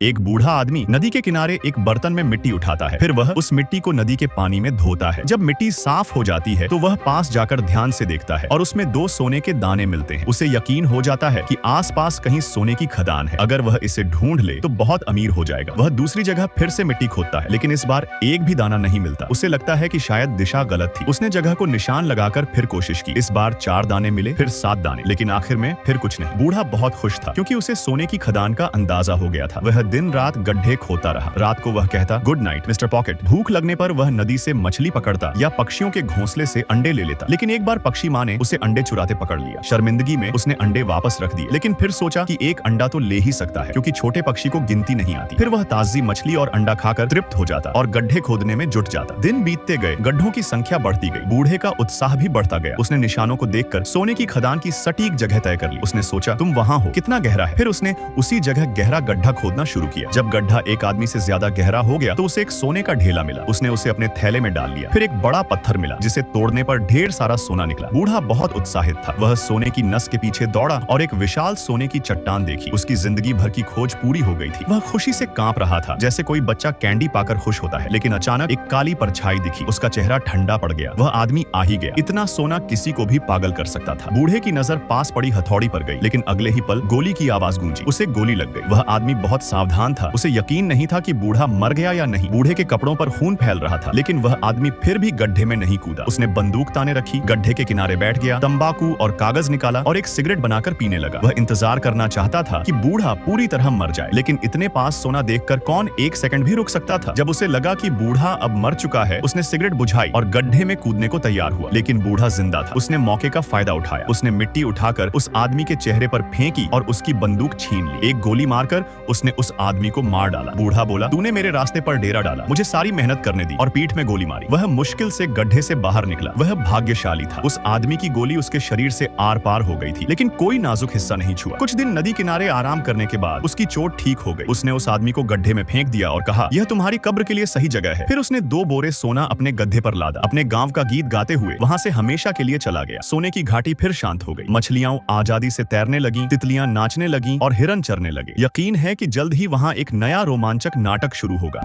एक बूढ़ा आदमी नदी के किनारे एक बर्तन में मिट्टी उठाता है। फिर वह उस मिट्टी को नदी के पानी में धोता है। जब मिट्टी साफ हो जाती है तो वह पास जाकर ध्यान से देखता है और उसमें 2 सोने के दाने मिलते हैं। उसे यकीन हो जाता है कि आसपास कहीं सोने की खदान है। अगर वह इसे ढूंढ ले तो बहुत अमीर हो जाएगा। वह दूसरी जगह फिर से मिट्टी खोदता है, लेकिन इस बार एक भी दाना नहीं मिलता। उसे लगता है कि शायद दिशा गलत थी। उसने जगह को निशान लगाकर फिर कोशिश की। इस बार 4 दाने मिले, फिर 7 दाने, लेकिन आखिर में फिर कुछ नहीं। बूढ़ा बहुत खुश था क्योंकि उसे सोने की खदान का अंदाजा हो गया था। वह दिन रात गड्ढे खोता रहा। रात को वह कहता, गुड नाइट मिस्टर पॉकेट। भूख लगने पर वह नदी से मछली पकड़ता या पक्षियों के घोंसले से अंडे ले लेता। लेकिन एक बार पक्षी माँ ने उसे अंडे चुराते पकड़ लिया। शर्मिंदगी में उसने अंडे वापस रख दिए, लेकिन फिर सोचा कि एक अंडा तो ले ही सकता है क्योंकि छोटे पक्षी को गिनती नहीं आती। फिर वह ताजी मछली और अंडा खाकर तृप्त हो जाता और गड्ढे खोदने में जुट जाता। दिन बीतते गए, गड्ढों की संख्या बढ़ती गई। बूढ़े का उत्साह भी बढ़ता गया। उसने निशानों को देखकर सोने की खदान की सटीक जगह तय कर ली। उसने सोचा, तुम वहां हो, कितना गहरा है। फिर उसने उसी जगह गहरा गड्ढा खोदना शुरू किया। जब गड्ढा एक आदमी से ज्यादा गहरा हो गया तो उसे एक सोने का ढेला मिला। उसने उसे अपने थैले में डाल लिया। फिर एक बड़ा पत्थर मिला जिसे तोड़ने पर ढेर सारा सोना निकला। बूढ़ा बहुत उत्साहित था। वह सोने की नस के पीछे दौड़ा और एक विशाल सोने की चट्टान देखी। उसकी जिंदगी भर की खोज पूरी हो गई थी। वह खुशी से कांप रहा था, जैसे कोई बच्चा कैंडी पाकर खुश होता है। लेकिन अचानक एक काली परछाई दिखी। उसका चेहरा ठंडा पड़ गया। वह आदमी आ ही गया। इतना सोना किसी को भी पागल कर सकता था। बूढ़े की नजर पास पड़ी हथौड़ी पर गई, लेकिन अगले ही पल गोली की आवाज गूंजी। उसे गोली लग गई। वह आदमी बहुत सावधान था। उसे यकीन नहीं था कि बूढ़ा मर गया या नहीं। बूढ़े के कपड़ों पर खून फैल रहा था, लेकिन वह आदमी फिर भी गड्ढे में नहीं कूदा। उसने बंदूक ताने रखी, गड्ढे के किनारे बैठ गया, तंबाकू और कागज निकाला और एक सिगरेट बनाकर पीने लगा। वह इंतजार करना चाहता था कि बूढ़ा पूरी तरह मर जाए, लेकिन इतने पास सोना देखकर कौन एक सेकंड भी रुक सकता था। जब उसे लगा कि बूढ़ा अब मर चुका है, उसने सिगरेट बुझाई और गड्ढे में कूदने को तैयार हुआ। लेकिन बूढ़ा जिंदा था। उसने मौके का फायदा उठाया। उसने मिट्टी उठाकर उस आदमी के चेहरे पर फेंकी और उसकी बंदूक छीन ली। एक गोली मारकर उसने उस आदमी को मार डाला। बूढ़ा बोला, तूने मेरे रास्ते पर डेरा डाला, मुझे सारी मेहनत करने दी और पीठ में गोली मारी। वह मुश्किल से गड्ढे से बाहर निकला। वह भाग्यशाली था। उस आदमी की गोली उसके शरीर से आर पार हो गई थी, लेकिन कोई नाजुक हिस्सा नहीं छुआ। कुछ दिन नदी किनारे आराम करने के बाद उसकी चोट ठीक हो गई। उसने उस आदमी को गड्ढे में फेंक दिया और कहा, यह तुम्हारी कब्र के लिए सही जगह है। फिर उसने 2 बोरे सोना अपने गड्ढे पर लादा। अपने गांव का गीत गाते हुए वहां से हमेशा के लिए चला गया। सोने की घाटी फिर शांत हो गई। मछलियां आजादी से तैरने लगी, तितलियां नाचने लगी और हिरन चरने लगे। यकीन है कि जल्द ही वहां एक नया रोमांचक नाटक शुरू होगा।